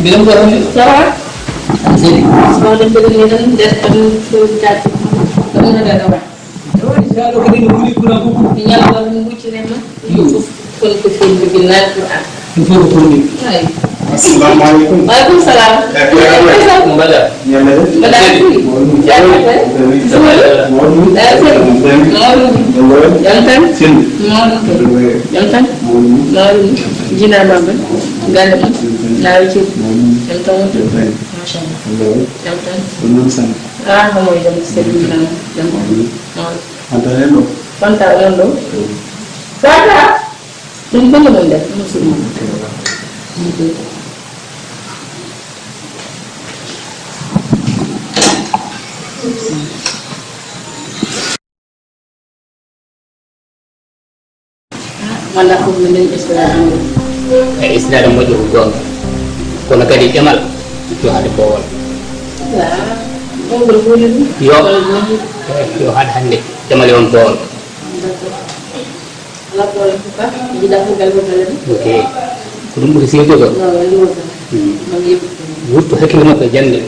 bilang ko rin. Sarap. Sige. Mga nagbilang nila ng death and food chat. Ano na gagawa? Lalo ka din huli ko lang ko. Tingnan ko ang buti naman. Kung bibilan ko Info ni. Ay. Assalamualaikum. Waalaikumsalam. Kembali. Ya, ada. Jantan. Jina baba. Galam. Lawi. Jantan. Masya Allah. Jantan. Ah, kamu jam sekian. Jantan. Ada hello. Pantau hello. Kata. Tunggu mula. Musim. Wala ko naman Islam. Islam mo juga. Kung nagkadi Jamal, itu ada bawal. Lah, mau berbulan. Yo had hande. Jamal yon bawal. Alat boleh buka, tidak gagal-gagal. Oke. Kudu mu sih juga. Wutu hakil ma ka jande.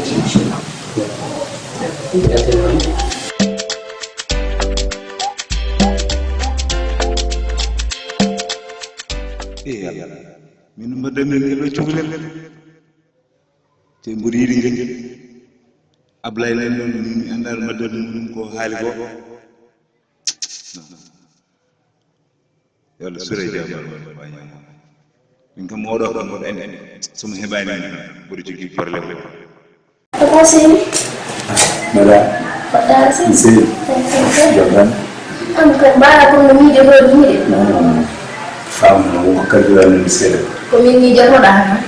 Min ma demel lo cuglel te mburi ri ablay lay non mi andal ma dem dum ko haali go yalla sure jamal baña min kam modo ko mo en suma hebani buri jogi problème Apa sih? mala Pada sih. c'est jaban Am kan bara ko mi de do mi de. fam no ko kadura ni sele Ko mi ni jaro dah.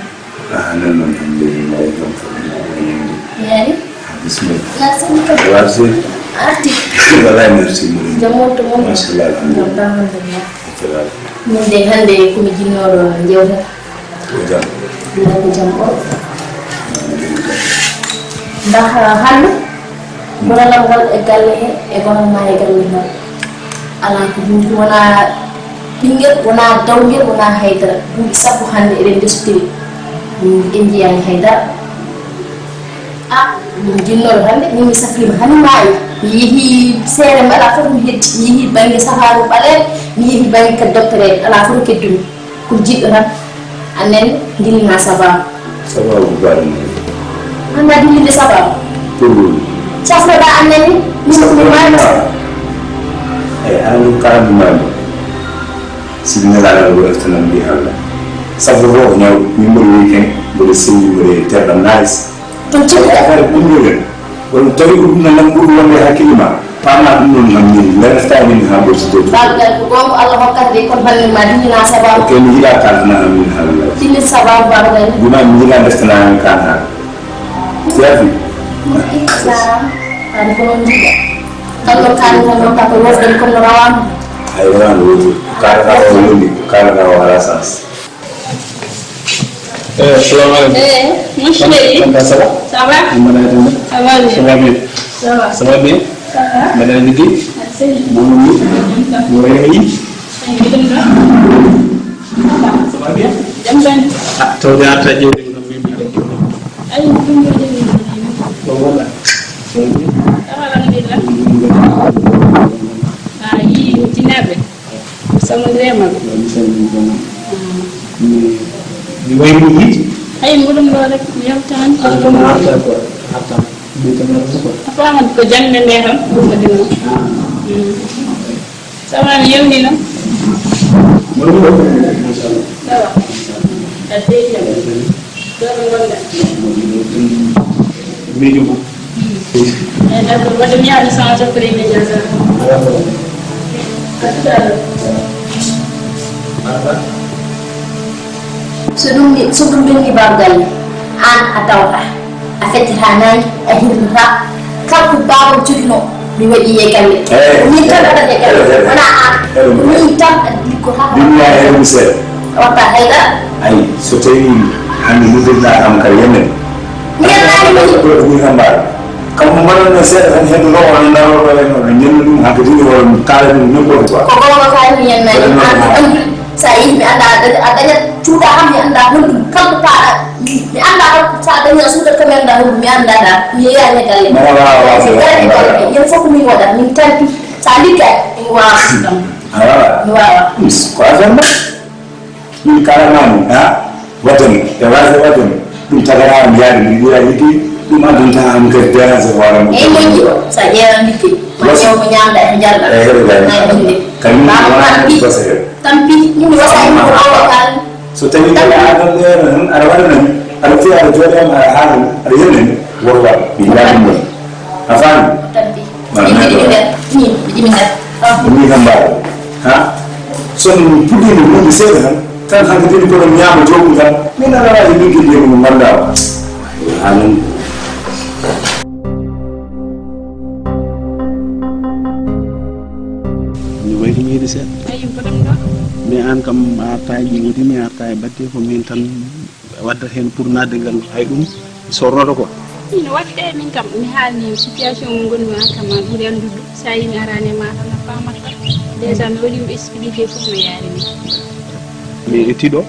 non non alhamdulillah donc Yani? bismillah Langsung ke warsi arti. wallahi merci mo Jamu to mo. mashallah Alhamdulillah. alhamdulillah Min de hande ko mi jinnoro jewta. jam Dina ko jam ko. Ndax hande mo la wal e galle e bono ma e galle ma. Ala ko dum wona ɓingel wona dawgel wona haydara ɗum sappo hande eɗen destiri en jeyani haydara a ɗum jinnoro hande min mi safrima hani maayi mi yeehi seere mi ala fof mi heddi mi yeehi banggue saharu ɓaleɗe mi yeehi banggue kadi doctorede ala fof keddumi ko jiɗɗo tan annen dillina sababu sababu barni anda dillinde sababu pour safroɗa annene min komi mama ay anu karam mami sidina la ko eftanan bi halla sabu ro nyaw mi mo weekend bo de sindi bo de terra nice ton so cikka affaire bu ñu leen wala tawi ko na lam bu wonde hakilima pama dum non nam ni la resta min ha bo so balgal ko gonko allah hokkata de kon hande ma dillina sababu okay mi ila kan na min halla dillin sababu balgal bima mi ila restaurant kan ha servi Islam kan ko non jiga tan kan tan ta ko wofden ko rawam ay wan wo kala ka wala sans Assalamualaikum. Monsieur Lady. Ça va? Ça va? Ça va bien. Ça va bien. Ça va. Ça va bien? Ça va. Madame Niki? Merci. Vous voyez Niki? Ça va bien? Jangan. Ah, tu as hâte de Ayo tunggu dulu. Voilà. Alhamdulillah. Ah, ini tinabe. Sama drama. Di way mu yit? Ay murum lo rek yow tan ko ko ma. D'accord. Attends. Di tamar ko. Apa man ko janne neexam ko dina. Sama yow ni na. Mo lo Mashallah. Sawa. Ate ya. Dara wala. Medio ko. Da ko wada mi ala sama to kare ne jaza. sudum ni bagal an atawta afeti hanai ahirra kalku bawo jukno mi wadi yegalle mi tan ada yegalle wana an mi tan addi ko ha dunya e musel wata hayda ay so tawi hande mudda am kar yemen mi yana ko ni hamba kam mo manon na set tan hedo wala ndaro wala no nyen dum hakati wala kala dum ne ko ko ko ka mi yana an Saya mi anda adanya cuda ham mi anda hundu kam ta mi anda sa adanya sudah kami anda hundu mi anda da mi ya ne galle yang fok mi wada mi tanti salika wa ko azamba ni karamani ha wadani ya wazi wadani mtagara mjani ni ya hiki kuma dunta am ke dara za wala mu mo saya ndike ma ñew mi ñanda jalla kami ko se tampi ni wasa ko awakal so tani kala adam leran arawana arfi ar jodam ar haru ar yenen warwa billahi mo afan tampi ni hamba ha so ni pudi ni mo se tan han de ko nyama jogu tan ni na la ni ngi mo manda anan ni way ni di set mais an kam artaay ji wodi mi artaay batte ko min tan wadda hen pour nadengal hay dum sorrodo ko ina wadde min kam mi halni situation mo gonmi an kam buri andudu sayi mi arane ma tan famata déjà mi wadi mi expliquer fu mi yaari ni mais etido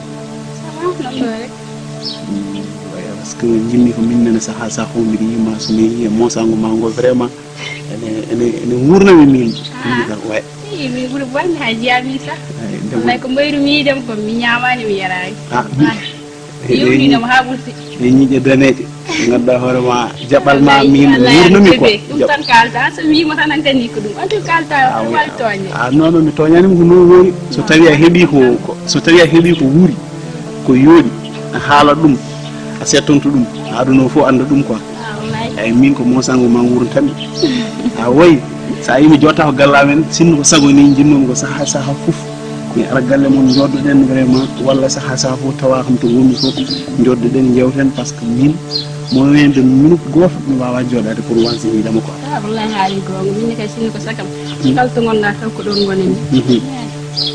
sama non rek parce que jimmi ko min nana saha sa ko mi yima so mi mo sango mango vraiment ene wurna mi min way mi buri bon haji ami sax may ko mbayru mi dem ko mi nyamani mi yaraay yoni na ma haburti ni ñi danete ngada horema jabal ma min wurna mi ko dum tan kalta so mi mo tan anteni ko dum antu kalta wal toñe non mi toñani ko no wori so tawi a hebi ko so tawi a hebi ko wuri ko yodi haala dum a setonto dum aduno fo anda dum quoi ay min ko mo sango ma wurun tan a way sa yimi jotta ko gallamen sinno ko sago ni jinnom ko saha fuf mi ara galle mon joddo den vraiment walla saha fu tawa xam to woni ko joddo den jewten parce que min mo wende minute goto mi wawa jodade pour wansi ni dama ko wallahi haali gonga min kay sinno ko sakam kal to gonda taw ko don gonani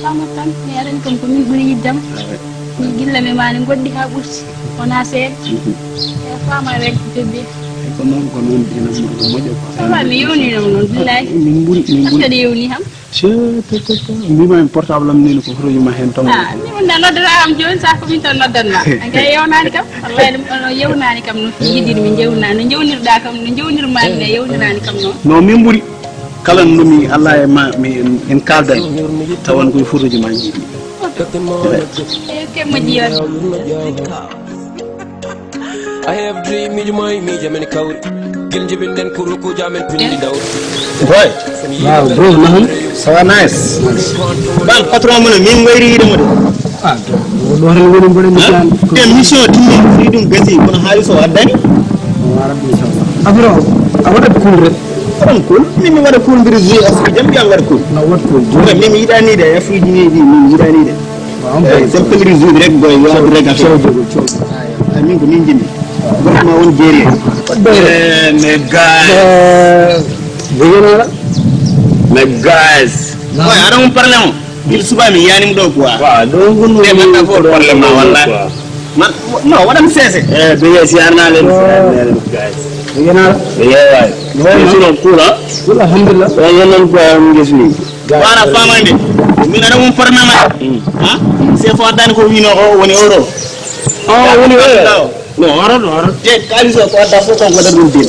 fama tan mi aren kom ko min buri yiddam mi gilla me mani goddi ha burti ona se fama rek tebbi ko non dina mo de ko sama mi yoni non billahi min buri parce que yoni ham mi ma portable am nenu ko froju ma hen tom ni mon na nodda am jon sa ko min tan noddanna ngay yewnani kam wallahi dum yewnani kam no yidir mi jewna no jewnirda kam no jewnir ma ne yewnani kam no min buri kala no mi Allah e ma mi en kaldan tawan ko froju ma jidi ke ma jiya I have dream me jamen kawri gel jibin den ko ruku jamen pindi daw boy wow bro nahum so nice ban patron mo min wayri de mo de do hore woni bode mi tan te mission timmi freedom gati kono haliso addani warabi inshallah abro awada cool rek kon cool min wada cool bir ji asri jam jam wada cool na wat cool do min yidani de ya fi jini di min yidani de waaw c'est pour résoudre rek boy yo rek ak amin ko min jindi ma won jeri mais guys boy ara mon problème il suba mi yani mdo quoi wa do ngunu e man ko problème wallahi man no wadam sese be yes yarna len guys yena way no suno kula alhamdulillah wa yenon ko ngesni wala famande min ara mon problème ha c'est fo dan ko wino ko woni euro woni euro no oro je kaliso ko da fo ko da dum din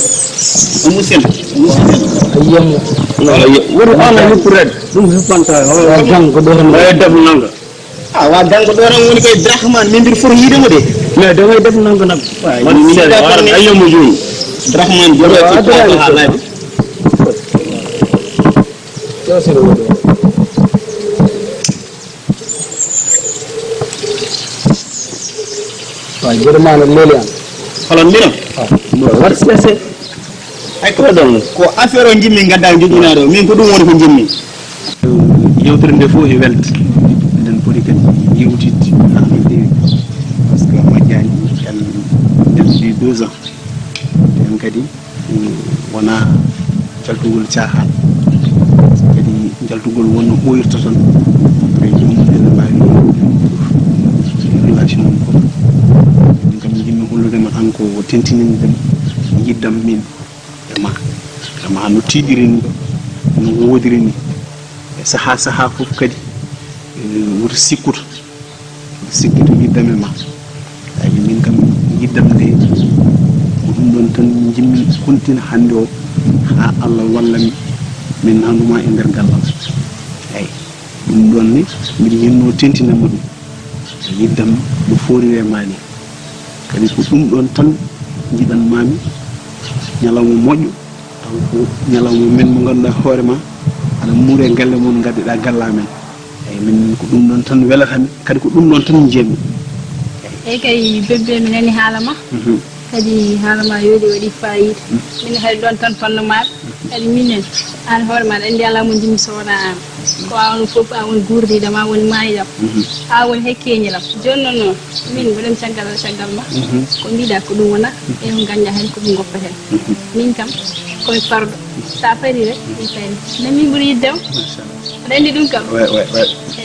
musen ayam no wori ala ni pured dum hepanta wa jang ko do ran ay def nanga wa jang ko do ran woni kay drahman mindir for yide mo de mais da ngay def nanga nak man mi da ayam mo joy drahman joro ci ko hala bi to se do Jerman lelian holon dino war sese ay ko don ko affaire o jimmi gadda jogina do min ko dum woni ko jimmi yewtere nde fo e welt den podi kan yewtit parce que majjani en di 2 ans en kadi wona jaltugol caahan kadi jaltugol wonno hoyrta ton be jimmi den bari relation ko de ma anko tentinin dem yiddam min e ma no tidirini no wodirini e saha fof kadi woto sikkuto yiddame ma ay min kam yiddam nde ɗum ɗon tan jimmi kontina hannde o ha Allah wallami min nanduma e nder gallal ay ɗum ɗon ni mbiɗa yinno tentinama ɗum yiddam no foorire mani kadi ko ɗum ɗon tan jiɗanmami ñalawma moƴƴo taw ko ñalawma men mo ganduɗa hoore ma aɗa muure galle mon gaddiɗa gallamen eyyi min ko ɗum ɗon tan welatami kadi ko ɗum ɗon tan jeemi eyyi kay bebbe mi nani haala ma kadi haala ma yoodi waɗi fayida min hay ɗon tan fannumaɓe kadi minen an hoore maɗa andi ala mo jimmi so wona an ko awon fof a woni gurdiɗam a woni maayidam a woni hakkeñilam joni noon min mboɗen caggal ma ko mbiɗa ko ɗum wona e on ganja hen ko ɗum goppaten min kam koye farɗo sa fari rek mi fari mais min ɓuuri yiddema aɗa andi ɗum kam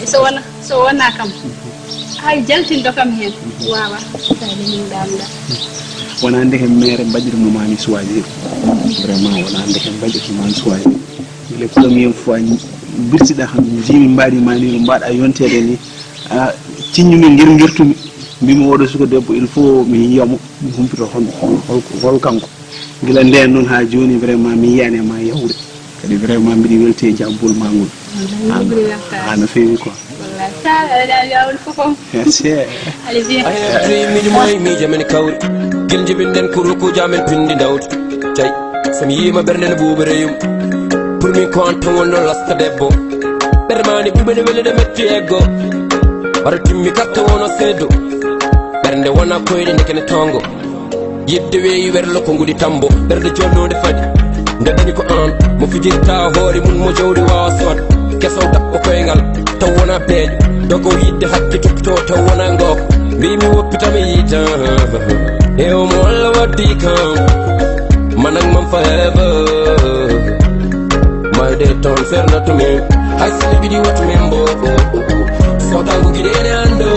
so wona kam hay jaltindo kam hen wawa tawde min ɗamɗa wona ndeke mere mbaɗirnomami suwaji vraiment wona ndeke mbaɗirnomami suwaji le premier fois birtiɗa kam jimi mbaɗimani no mbaɗa yontede ni ciññumi guertumi mbimi oɗo suka debbo il faut mi yiyamo mi humpito hol kanko gila nden noon ha joni vraiment mi yiyane ma yawde kadi vraiment mbiɗi welti e jabbol ma ngol no fewi quoi I have dream mi jamen kawri gel jibinden kuruku jamen pindi dawdi tay sami yima bernel buubereyum pour mi konto wono lasta debbo bermani bubene welede metti eggo wara timmi katta wono seddo bernde wona koyde ndekene tongo yidde weyi werlo ko ngudi tambo bernde jonnode fadi ndadani ko an mo fijirta hoore mun mo jawdi wawa sod keso dabbo koyngal taw wona beejo dogo yidde hakke tutto taw wona ngok mbimi woppitami yita e o mo alla waddi kam manak man forever my day don't fair not to me I see the video what me mbo so tangu gidene ando